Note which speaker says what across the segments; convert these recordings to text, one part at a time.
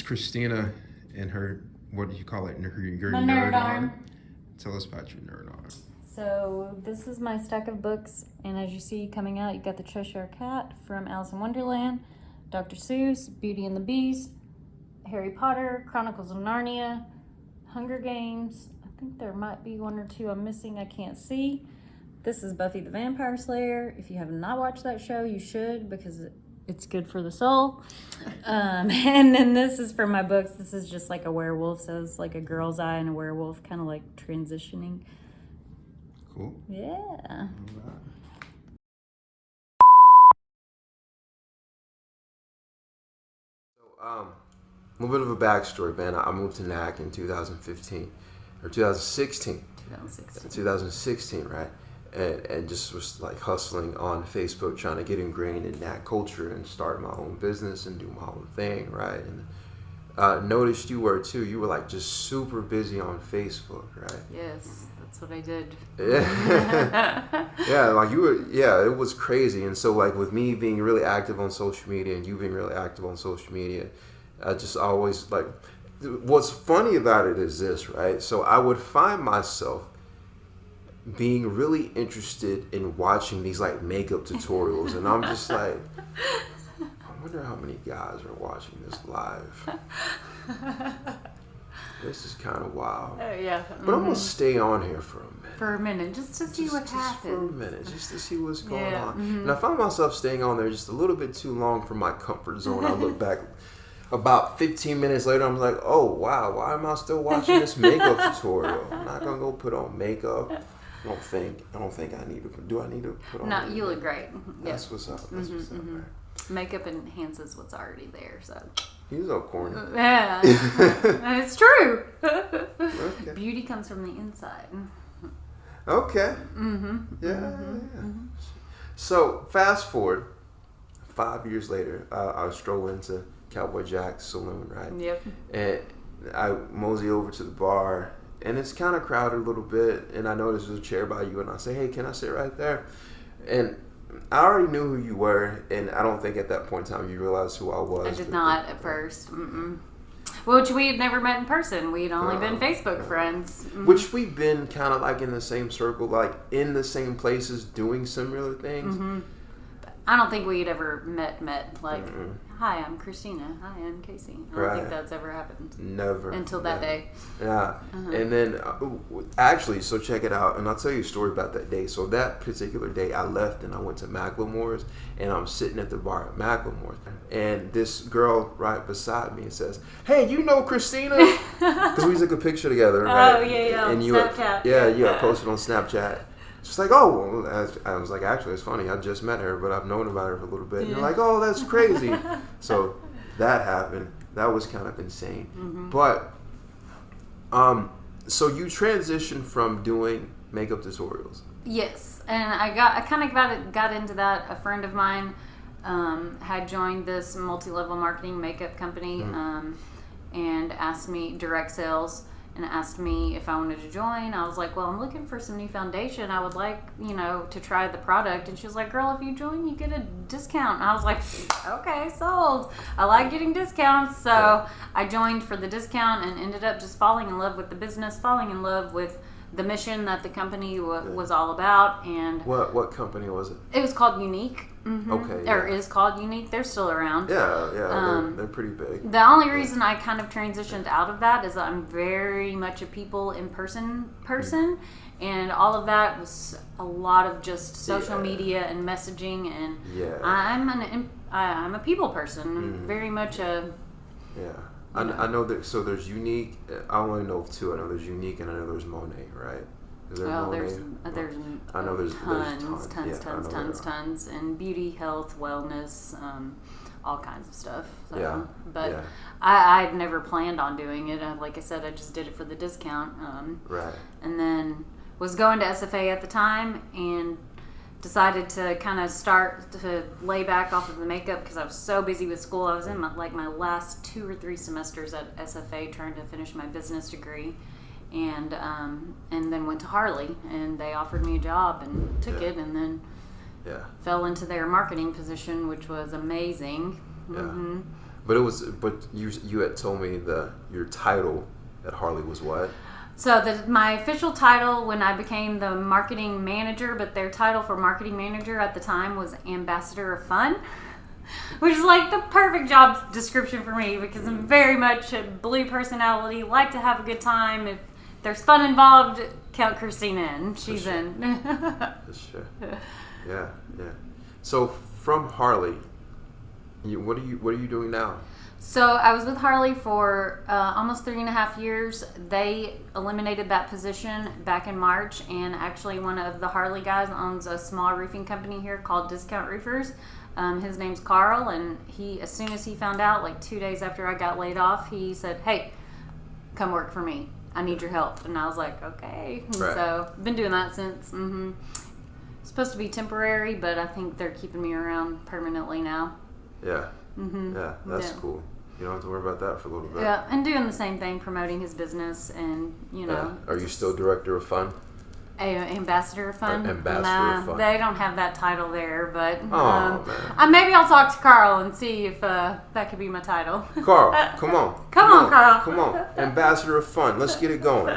Speaker 1: Christina and her, what do you call it? Your
Speaker 2: My
Speaker 1: nerd
Speaker 2: nerd arm.
Speaker 1: Tell us about your nerd arm.
Speaker 2: So this is my stack of books, and as you see coming out, you've got the Cheshire Cat from Alice in Wonderland, Dr. Seuss, Beauty and the Beast, Harry Potter, Chronicles of Narnia, Hunger Games. I think there might be one or two I'm missing, I can't see. This is Buffy the Vampire Slayer. If you have not watched that show, you should, because it's good for the soul. And then this is for my books. This is just like a werewolf, so it's like a girl's eye and a werewolf, kind of like transitioning.
Speaker 1: Cool.
Speaker 2: Yeah.
Speaker 3: So, a little bit of a backstory, man. I moved to NAC in 2015 or 2016. 2016, right? And just was like hustling on Facebook, trying to get ingrained in NAC culture and start my own business and do my own thing, right? And noticed you were too. You were like just super busy on Facebook, right?
Speaker 2: Yes, that's what I did.
Speaker 3: Yeah, yeah, like you were. Yeah, it was crazy. And so, like with me being really active on social media and you being really active on social media, I just always like. What's funny about it is this, right? So I would find myself being really interested in watching these like makeup tutorials, and I'm just like, I wonder how many guys are watching this live. This is kind of wild.
Speaker 2: Yeah.
Speaker 3: But I'm gonna stay on here for a minute.
Speaker 2: For a minute, just to see what happens.
Speaker 3: For a minute, just to see what's going
Speaker 2: Yeah.
Speaker 3: on.
Speaker 2: Mm-hmm.
Speaker 3: And I found myself staying on there just a little bit too long for my comfort zone. I look back about 15 minutes later, I'm like, oh wow, why am I still watching this makeup tutorial? I'm not gonna go put on makeup. I don't think I need to. Do I need to put on?
Speaker 2: No, you look great.
Speaker 3: That's what's up. That's what's up, man.
Speaker 2: Makeup enhances what's already there, so.
Speaker 3: He's so corny.
Speaker 2: Yeah, it's true.
Speaker 3: Okay.
Speaker 2: Beauty comes from the inside.
Speaker 3: Okay. Yeah. So fast forward, 5 years later, I stroll into Cowboy Jack's saloon, right?
Speaker 2: Yep.
Speaker 3: And I mosey over to the bar, and it's kind of crowded a little bit, and I notice there's a chair by you, and I say, hey, can I sit right there? And I already knew who you were, and I don't think at that point in time you realized who I was.
Speaker 2: I did not at first. Which we had never met in person. We'd only been Facebook friends.
Speaker 3: Which we've been kind of like in the same circle, like in the same places doing similar things.
Speaker 2: I don't think we'd ever met like, hi, I'm Christina. Hi, I'm Casey. I don't think that's ever happened.
Speaker 3: Never.
Speaker 2: Until that day.
Speaker 3: Yeah. And then, actually, so check it out. And I'll tell you a story about that day. So that particular day, I left and I went to Macklemore's. And I'm sitting at the bar at Macklemore's. And this girl right beside me says, hey, you know Christina? Because we took a picture together, right?
Speaker 2: Oh, yeah.
Speaker 3: And you
Speaker 2: Snapchat.
Speaker 3: Yeah, posted on Snapchat. She's like, oh, well, I was like, actually, it's funny. I just met her, but I've known about her for a little bit. And you're like, oh, that's crazy. So that happened. That was kind of insane. But, so you transitioned from doing makeup tutorials.
Speaker 2: Yes, and I kind of got into that. A friend of mine had joined this multi-level marketing makeup company and asked me direct sales. And asked me if I wanted to join. I was like, well, I'm looking for some new foundation. I would like, to try the product. And she was like, girl, if you join, you get a discount. And I was like, okay, sold. I like getting discounts. So I joined for the discount and ended up just falling in love with the business, falling in love with the mission that the company was all about. And
Speaker 3: what company was it?
Speaker 2: It was called Unique.
Speaker 3: Okay.
Speaker 2: Or is called Unique. They're still around.
Speaker 3: Yeah, they're pretty big.
Speaker 2: The only reason I kind of transitioned out of that is that I'm very much a people in person, and all of that was a lot of just social media and messaging, and I'm a people person, very much a.
Speaker 3: Yeah. I know that. So there's Unique. I only know of two. I know there's Unique, and I know there's Monet, right?
Speaker 2: There's
Speaker 3: I know there's
Speaker 2: tons, and beauty, health, wellness, all kinds of stuff. So, but I'd never planned on doing it. Like I said, I just did it for the discount.
Speaker 3: Right.
Speaker 2: And then was going to SFA at the time and decided to kind of start to lay back off of the makeup because I was so busy with school. I was in my last 2 or 3 semesters at SFA trying to finish my business degree. And then went to Harley, and they offered me a job and took it, and then fell into their marketing position, which was amazing.
Speaker 3: But you had told me your title at Harley was what?
Speaker 2: So my official title when I became the marketing manager, but their title for marketing manager at the time was Ambassador of Fun, which is like the perfect job description for me because I'm very much a blue personality, like to have a good time. If there's fun involved, count Christina in. She's in.
Speaker 3: That's sure. Yeah. So from Harley, what are you doing now?
Speaker 2: So I was with Harley for almost 3.5 years. They eliminated that position back in March, and actually one of the Harley guys owns a small roofing company here called Discount Roofers. His name's Carl, and as soon as he found out, like 2 days after I got laid off, he said, "Hey, come work for me. I need your help." And I was like, "Okay." And so I've been doing that since. Supposed to be temporary, but I think they're keeping me around permanently now.
Speaker 3: Yeah. Yeah, that's cool. You don't have to worry about that for a little bit.
Speaker 2: Yeah, and doing the same thing, promoting his business, and
Speaker 3: Are you still director of fun?
Speaker 2: Ambassador of Fun?
Speaker 3: Ambassador of Fun.
Speaker 2: They don't have that title there, but
Speaker 3: man.
Speaker 2: Maybe I'll talk to Carl and see if that could be my title.
Speaker 3: Carl, come on.
Speaker 2: Come on, Carl.
Speaker 3: Come on. Ambassador of Fun. Let's get it going.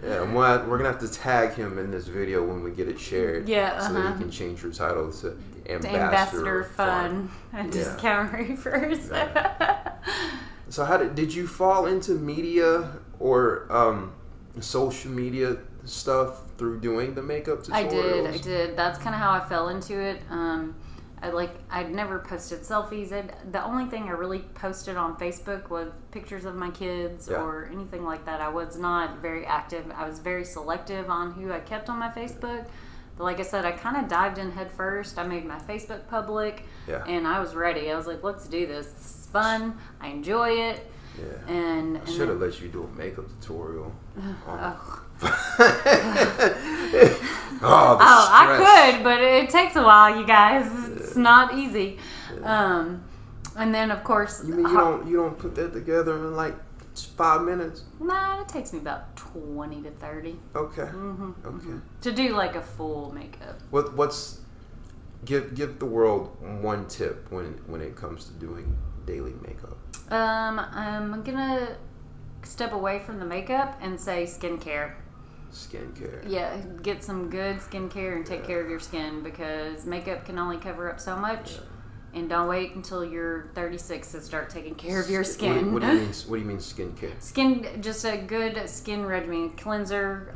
Speaker 3: Yeah, we're going to have to tag him in this video when we get it shared.
Speaker 2: Yeah,
Speaker 3: so that he can change your title to Ambassador of Fun.
Speaker 2: And Discount Roofers.
Speaker 3: Yeah. So did you fall into media or social media stuff through doing the makeup tutorials?
Speaker 2: I did. That's kind of how I fell into it. I'd never posted selfies. The only thing I really posted on Facebook was pictures of my kids or anything like that. I was not very active. I was very selective on who I kept on my Facebook. But like I said, I kind of dived in head first. I made my Facebook public, and I was ready. I was like, let's do this. It's fun. I enjoy it.
Speaker 3: Yeah.
Speaker 2: And
Speaker 3: I should have let you do a makeup tutorial.
Speaker 2: I could, but it takes a while, you guys. It's not easy.
Speaker 3: Yeah.
Speaker 2: And then, of course,
Speaker 3: you mean you don't put that together in like 5 minutes?
Speaker 2: Nah, it takes me about 20 to 30.
Speaker 3: Okay.
Speaker 2: Okay. To do like a full makeup.
Speaker 3: Give the world one tip when it comes to doing daily makeup.
Speaker 2: I'm gonna step away from the makeup and say skincare.
Speaker 3: Skincare.
Speaker 2: Yeah, get some good skincare and take care of your skin because makeup can only cover up so much. Yeah. And don't wait until you're 36 to start taking care of your skin.
Speaker 3: What do you mean? What do you mean skincare?
Speaker 2: Just a good skin regimen, cleanser,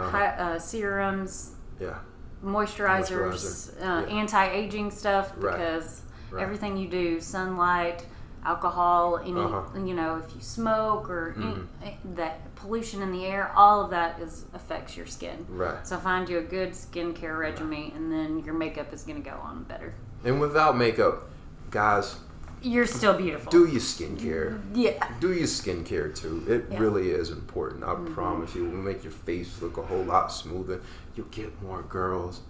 Speaker 2: serums.
Speaker 3: Yeah.
Speaker 2: Moisturizers, anti-aging stuff because everything you do, sunlight, alcohol, if you smoke or that pollution in the air, all of that affects your skin.
Speaker 3: Right.
Speaker 2: So find you a good skincare regimen, and then your makeup is going to go on better.
Speaker 3: And without makeup, guys,
Speaker 2: you're still beautiful.
Speaker 3: Do your skincare.
Speaker 2: Yeah.
Speaker 3: Do your skincare too. It really is important. I promise you, it will make your face look a whole lot smoother. You'll get more girls.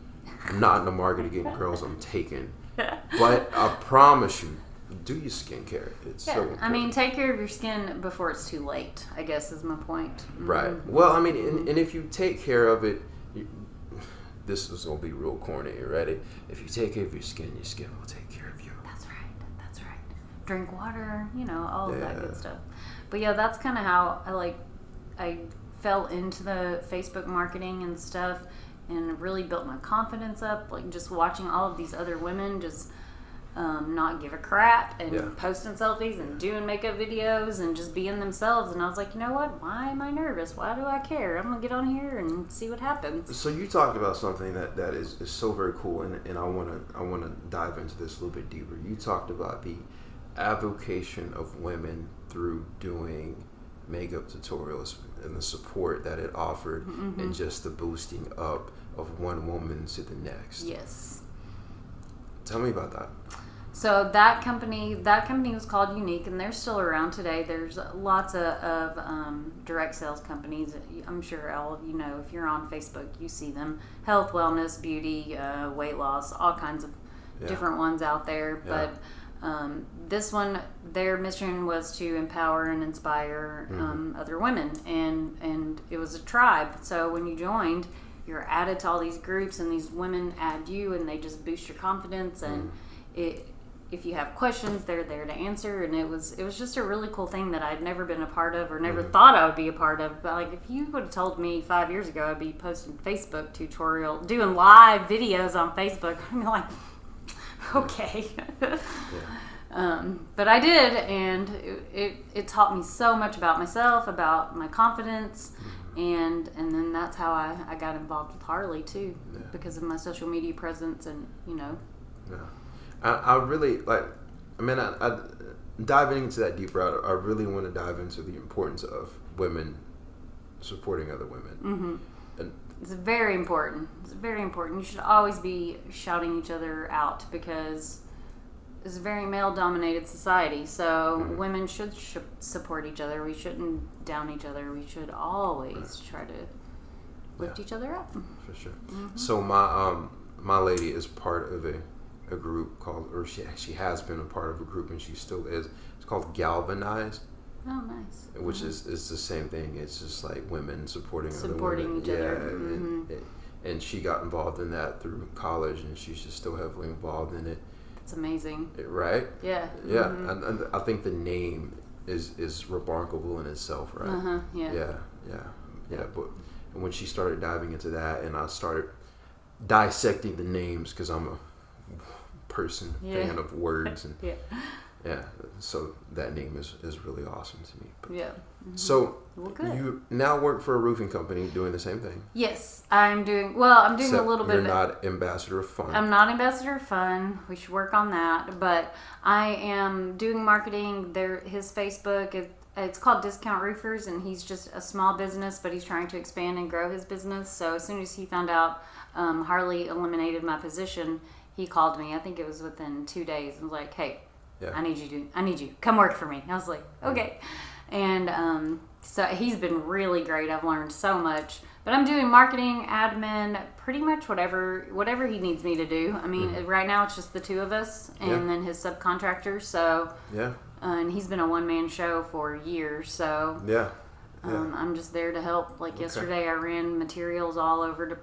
Speaker 3: I'm not in the market to get girls. I'm taking. But I promise you, do your skincare. It's so important.
Speaker 2: I mean, take care of your skin before it's too late, I guess is my point.
Speaker 3: Right. Well, I mean, and if you take care of it, this is going to be real corny. You ready? If you take care of your skin will take care of you.
Speaker 2: That's right. Drink water, all of that good stuff. But yeah, that's kind of how I fell into the Facebook marketing and stuff and really built my confidence up, like just watching all of these other women just not give a crap and posting selfies and doing makeup videos and just being themselves. And I was like, you know what? Why am I nervous? Why do I care? I'm gonna get on here and see what happens.
Speaker 3: So you talked about something that is so very cool, and I wanna dive into this a little bit deeper. You talked about the avocation of women through doing makeup tutorials and the support that it offered and just the boosting up of one woman to the next.
Speaker 2: Yes.
Speaker 3: Tell me about that.
Speaker 2: So that company was called Unique, and they're still around today. There's lots of direct sales companies. I'm sure all of you know, if you're on Facebook, you see them. Health, wellness, beauty, weight loss, all kinds of different ones out there. But this one, their mission was to empower and inspire other women, and it was a tribe. So when you joined, you're added to all these groups, and these women add you, and they just boost your confidence, and if you have questions, they're there to answer. And it was just a really cool thing that I'd never been a part of or never thought I would be a part of. But like, if you would have told me 5 years ago I'd be posting Facebook tutorial, doing live videos on Facebook, I'm like, okay. But I did, and it taught me so much about myself, about my confidence, and then that's how I got involved with Harley too, because of my social media presence, and
Speaker 3: Yeah. I really like. I mean, I diving into that deeper. I really want to dive into the importance of women supporting other women.
Speaker 2: Mm-hmm.
Speaker 3: And
Speaker 2: it's very important. It's very important. You should always be shouting each other out, because it's a very male-dominated society. So women should support each other. We shouldn't down each other. We should always try to lift each other up.
Speaker 3: For sure. Mm-hmm. So my lady is part of a group called, or she has been a part of a group, and she still is. It's called Galvanized.
Speaker 2: Oh, nice.
Speaker 3: Which is the same thing. It's just like women supporting other women.
Speaker 2: Each other. Mm-hmm.
Speaker 3: And she got involved in that through college, and she's just still heavily involved in it.
Speaker 2: It's amazing.
Speaker 3: Right?
Speaker 2: Yeah.
Speaker 3: Yeah.
Speaker 2: Mm-hmm.
Speaker 3: And I think the name is remarkable in itself, right?
Speaker 2: Uh-huh. Yeah.
Speaker 3: Yeah. But when she started diving into that, and I started dissecting the names, because I'm a fan of words, and so that name is really awesome to me. But,
Speaker 2: Mm-hmm.
Speaker 3: So
Speaker 2: good.
Speaker 3: You now work for a roofing company doing the same thing.
Speaker 2: Yes, I'm doing a little bit
Speaker 3: You're
Speaker 2: of it.
Speaker 3: not ambassador of fun.
Speaker 2: I'm not ambassador of fun. We should work on that. But I am doing marketing. His Facebook, it's called Discount Roofers, and he's just a small business, but he's trying to expand and grow his business. So as soon as he found out Harley eliminated my position, he called me. I think it was within 2 days, and was like, "Hey, I need you. Come work for me." I was like, "Okay." And so he's been really great. I've learned so much. But I'm doing marketing, admin, pretty much whatever he needs me to do. I mean, right now it's just the two of us, and then his subcontractor. So and he's been a one-man show for years. So I'm just there to help. Like yesterday, I ran materials all over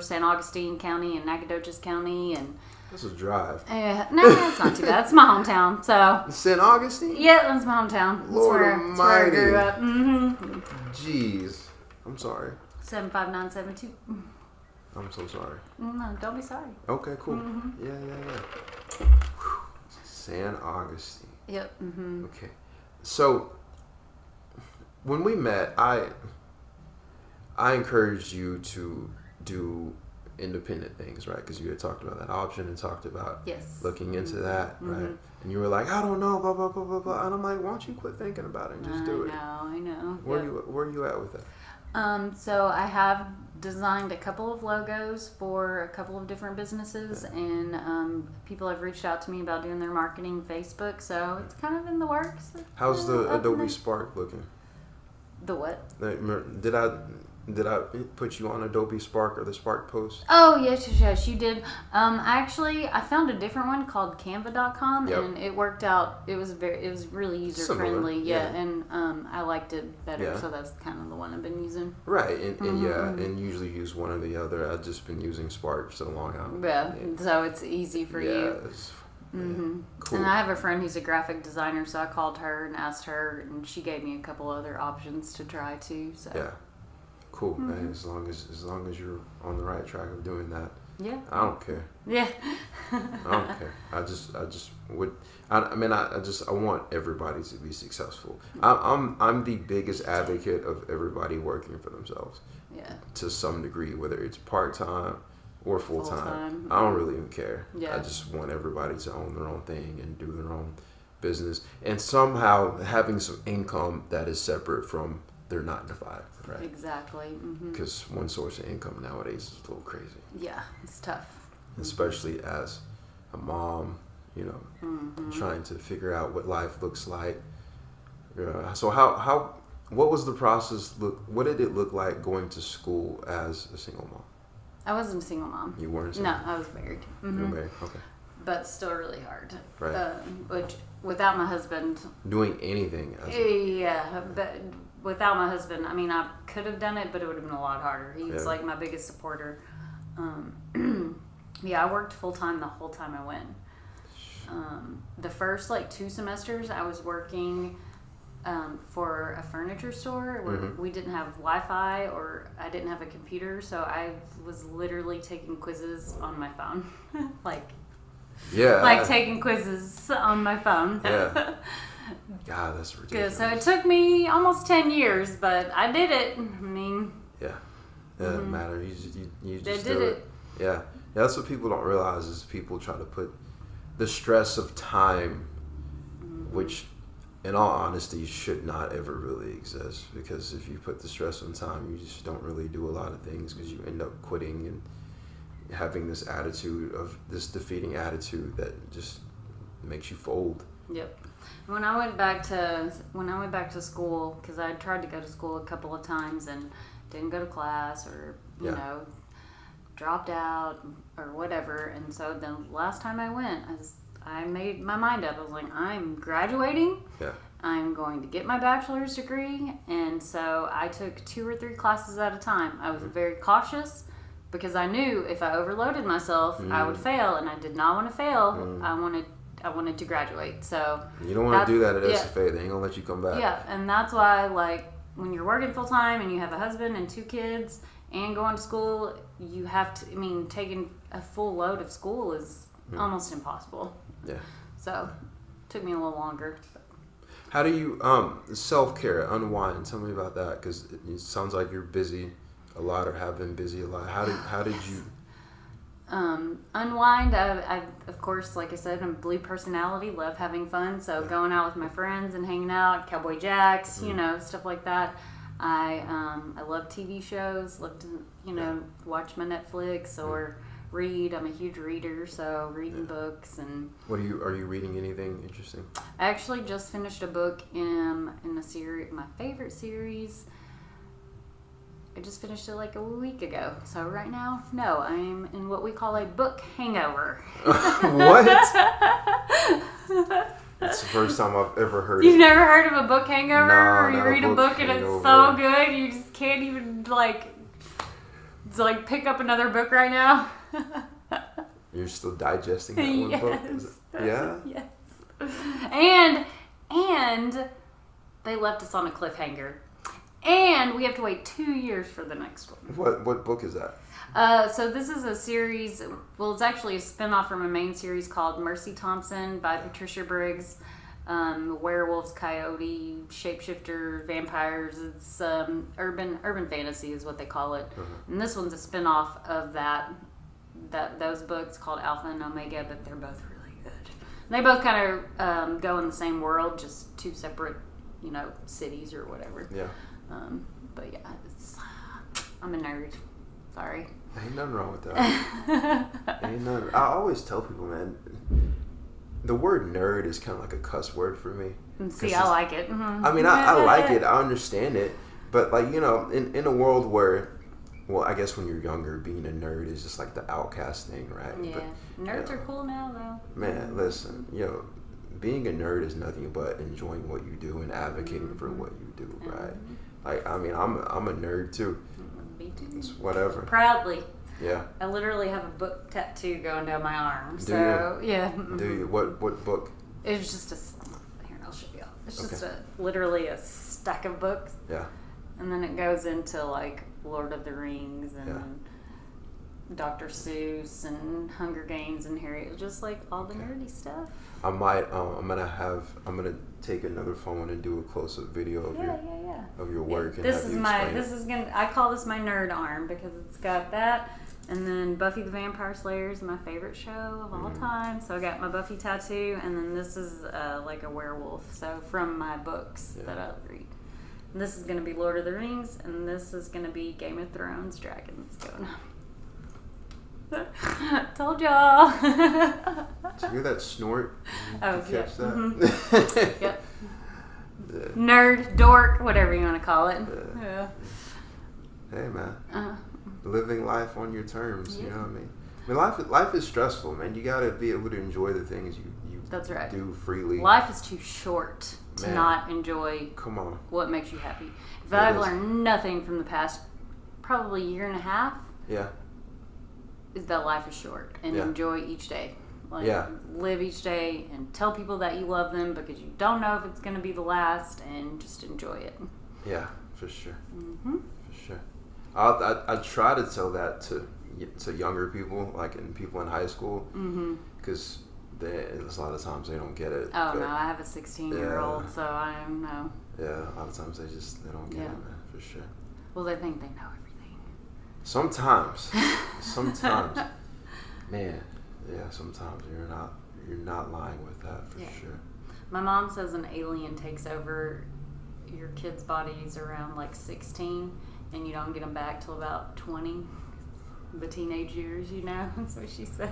Speaker 2: San Augustine County and Nacogdoches County, and
Speaker 3: This is a drive.
Speaker 2: no, it's not too bad. It's my hometown, so.
Speaker 3: St. Augustine?
Speaker 2: Yeah, that's my hometown.
Speaker 3: Lord
Speaker 2: that's where I grew up. Mm-hmm.
Speaker 3: Jeez. I'm sorry.
Speaker 2: 75972.
Speaker 3: I'm so sorry.
Speaker 2: No, don't be sorry.
Speaker 3: Okay, cool.
Speaker 2: Mm-hmm.
Speaker 3: Yeah. San Augustine.
Speaker 2: Yep. Mm-hmm.
Speaker 3: Okay. So, when we met, I encouraged you to do independent things, right? Because you had talked about that option and talked about looking into that, right? And you were like, I don't know, blah, blah, blah, blah, blah. And I'm like, why don't you quit thinking about it and just do it?
Speaker 2: I know.
Speaker 3: Where are you at with that?
Speaker 2: So I have designed a couple of logos for a couple of different businesses, and people have reached out to me about doing their marketing Facebook, so it's kind of in the works.
Speaker 3: How's the Adobe Spark looking?
Speaker 2: The what?
Speaker 3: Did I put you on Adobe Spark or the Spark post?
Speaker 2: Oh, yes, you did. I found a different one called Canva.com, and it worked out. It was really user friendly, and I liked it better, so that's kind of the one I've been using.
Speaker 3: Right, and usually use one or the other. I've just been using Spark for so long.
Speaker 2: So it's easy for you.
Speaker 3: Cool.
Speaker 2: And I have a friend who's a graphic designer, so I called her and asked her, and she gave me a couple other options to try too. So.
Speaker 3: Yeah. Cool. Hey, as long as you're on the right track of doing that.
Speaker 2: Yeah.
Speaker 3: I don't care.
Speaker 2: Yeah.
Speaker 3: I don't care. I want everybody to be successful. I'm the biggest advocate of everybody working for themselves.
Speaker 2: Yeah.
Speaker 3: To some degree, whether it's part-time or full-time. I don't really even care.
Speaker 2: Yeah.
Speaker 3: I just want everybody to own their own thing and do their own business, and somehow having some income that is separate from their 9 to 5, right?
Speaker 2: Exactly.
Speaker 3: Because one source of income nowadays is a little crazy.
Speaker 2: Yeah, it's tough.
Speaker 3: Especially as a mom, trying to figure out what life looks like. So what was the process what did it look like going to school as a single mom?
Speaker 2: I wasn't a single mom.
Speaker 3: You weren't single?
Speaker 2: No, I was married.
Speaker 3: You were married, okay.
Speaker 2: But still really hard.
Speaker 3: Right.
Speaker 2: Which, without my husband...
Speaker 3: Doing anything.
Speaker 2: But without my husband, I mean, I could have done it, but it would have been a lot harder. He was like my biggest supporter. Yeah, I worked full time the whole time I went. The first like 2 semesters, I was working for a furniture store where we didn't have Wi-Fi or I didn't have a computer, so I was literally taking quizzes on my phone, like taking quizzes on my phone.
Speaker 3: Yeah. God, that's ridiculous.
Speaker 2: So it took me almost 10 years, but I did it. I mean,
Speaker 3: yeah, it doesn't matter. You just
Speaker 2: did
Speaker 3: do
Speaker 2: it.
Speaker 3: Yeah, that's what people don't realize is people try to put the stress of time, which, in all honesty, should not ever really exist. Because if you put the stress on time, you just don't really do a lot of things because you end up quitting and having this attitude of this defeating attitude that just makes you fold.
Speaker 2: Yep. When I went back to school, because I tried to go to school a couple of times and didn't go to class or you know dropped out or whatever, and so then last time I went, I made my mind up. I was like, I'm graduating.
Speaker 3: Yeah.
Speaker 2: I'm going to get my bachelor's degree, and so I took 2 or 3 classes at a time. I was very cautious because I knew if I overloaded myself, I would fail, and I did not want to fail. I wanted to graduate. So
Speaker 3: you don't want to do that at SFA. They ain't gonna let you come back.
Speaker 2: Yeah, and that's why, like, when you're working full time and you have a husband and 2 kids and going to school, you have to. I mean, taking a full load of school is almost impossible.
Speaker 3: Yeah.
Speaker 2: So it took me a little longer.
Speaker 3: How do you self-care, unwind? Tell me about that, because it sounds like you're busy a lot or have been busy a lot. How did you
Speaker 2: unwind? I of course, like I said, I'm a blue personality, love having fun, so going out with my friends and hanging out, Cowboy Jacks, you know, stuff like that. I love TV shows, love to watch my Netflix or read. I'm a huge reader, so reading books. And
Speaker 3: are you reading anything interesting?
Speaker 2: I actually just finished a book in a series, my favorite series. I just finished it like a week ago. So right now, no, I'm in what we call a book hangover.
Speaker 3: What? That's the first time I've ever heard
Speaker 2: You've
Speaker 3: it.
Speaker 2: never heard of a book hangover?
Speaker 3: No,
Speaker 2: or you read a book and it's so good, you just can't even like pick up another book right now.
Speaker 3: You're still digesting that one book? Yeah?
Speaker 2: Yes. And they left us on a cliffhanger. And we have to wait 2 years for the next one.
Speaker 3: What book is that?
Speaker 2: So this is a series, well, it's actually a spinoff from a main series called Mercy Thompson by Patricia Briggs. Werewolves, coyote, shapeshifter, vampires. It's urban fantasy is what they call it. And this one's a spinoff of those books called Alpha and Omega, but they're both really good. They both kind of go in the same world, just 2 separate, cities or whatever.
Speaker 3: Yeah.
Speaker 2: But yeah, I'm a nerd. Sorry.
Speaker 3: Ain't nothing wrong with that. Ain't nothing. I always tell people, man, the word nerd is kind of like a cuss word for me.
Speaker 2: See, I like it.
Speaker 3: I mean, I like it. I understand it. But, like, in a world where, well, I guess when you're younger, being a nerd is just like the outcast thing, right?
Speaker 2: Yeah.
Speaker 3: But,
Speaker 2: nerds are cool now, though.
Speaker 3: Man, listen, being a nerd is nothing but enjoying what you do and advocating for what you do, right? Like, I mean, I'm a nerd too.
Speaker 2: Me too.
Speaker 3: It's whatever.
Speaker 2: Proudly.
Speaker 3: Yeah.
Speaker 2: I literally have a book tattoo going down my arm.
Speaker 3: Do
Speaker 2: so
Speaker 3: you?
Speaker 2: Yeah.
Speaker 3: Do you? What book?
Speaker 2: It's just here, I'll show you. It's just literally a stack of books.
Speaker 3: Yeah.
Speaker 2: And then it goes into like Lord of the Rings and Dr. Seuss and Hunger Games and Harry. Just like all the nerdy stuff.
Speaker 3: I might. I'm gonna take another phone and do a close-up video of your work. And
Speaker 2: I call this my nerd arm because it's got that, and then Buffy the Vampire Slayer is my favorite show of all time. So I got my Buffy tattoo, and then this is like a werewolf. So from my books that I read. And this is gonna be Lord of the Rings, and this is gonna be Game of Thrones dragons going on. Told y'all.
Speaker 3: Did you hear that snort? Did you catch that?
Speaker 2: Yep. Nerd, dork, whatever you want to call it. Yeah.
Speaker 3: Hey, man. Living life on your terms. You know what I mean? Life is stressful, man. You gotta be able to enjoy the things you
Speaker 2: That's right.
Speaker 3: do freely.
Speaker 2: Life is too short to not enjoy.
Speaker 3: Come on.
Speaker 2: What makes you happy? If I've learned nothing from the past, probably year and a half.
Speaker 3: Yeah.
Speaker 2: is that life is short and enjoy each day. Like, live each day and tell people that you love them because you don't know if it's going to be the last, and just enjoy it.
Speaker 3: Yeah, for sure. For sure. I try to tell that to younger people, like people in high school, because a lot of times they don't get it.
Speaker 2: Oh, no, I have a 16-year-old, so I know.
Speaker 3: Yeah, a lot of times they don't get it, man, for sure.
Speaker 2: Well, they think they know everything.
Speaker 3: Sometimes, man, yeah, sometimes you're not lying with that, for sure.
Speaker 2: My mom says an alien takes over your kids' bodies around like 16, and you don't get them back till about 20. The teenage years, that's what she says.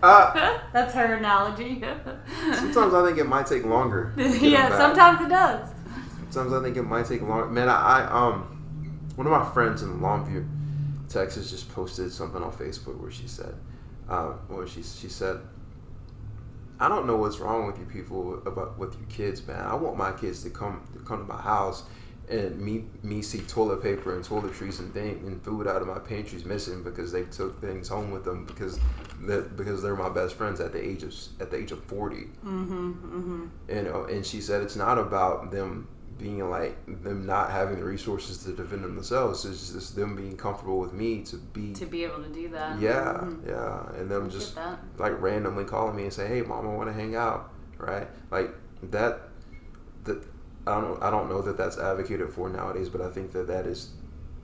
Speaker 2: That's her analogy.
Speaker 3: Sometimes I think it might take longer.
Speaker 2: Sometimes it does.
Speaker 3: Sometimes I think it might take longer. Man, I one of my friends in Longview, Texas, just posted something on Facebook where she said, she said, I don't know what's wrong with you people with you kids, man. I want my kids to come to my house and me see toilet paper and toiletries and food out of my pantries missing because they took things home with them because they're my best friends at the age of 40. And she said it's not about them being like them not having the resources to defend themselves. It's just them being comfortable with me to be able to do that. And them just like randomly calling me and say, hey mom, I want to hang out, right? Like that I don't know that that's advocated for nowadays, but I think that is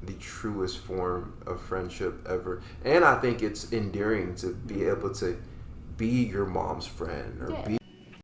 Speaker 3: the truest form of friendship ever. And I think it's endearing to be able to be your mom's friend or be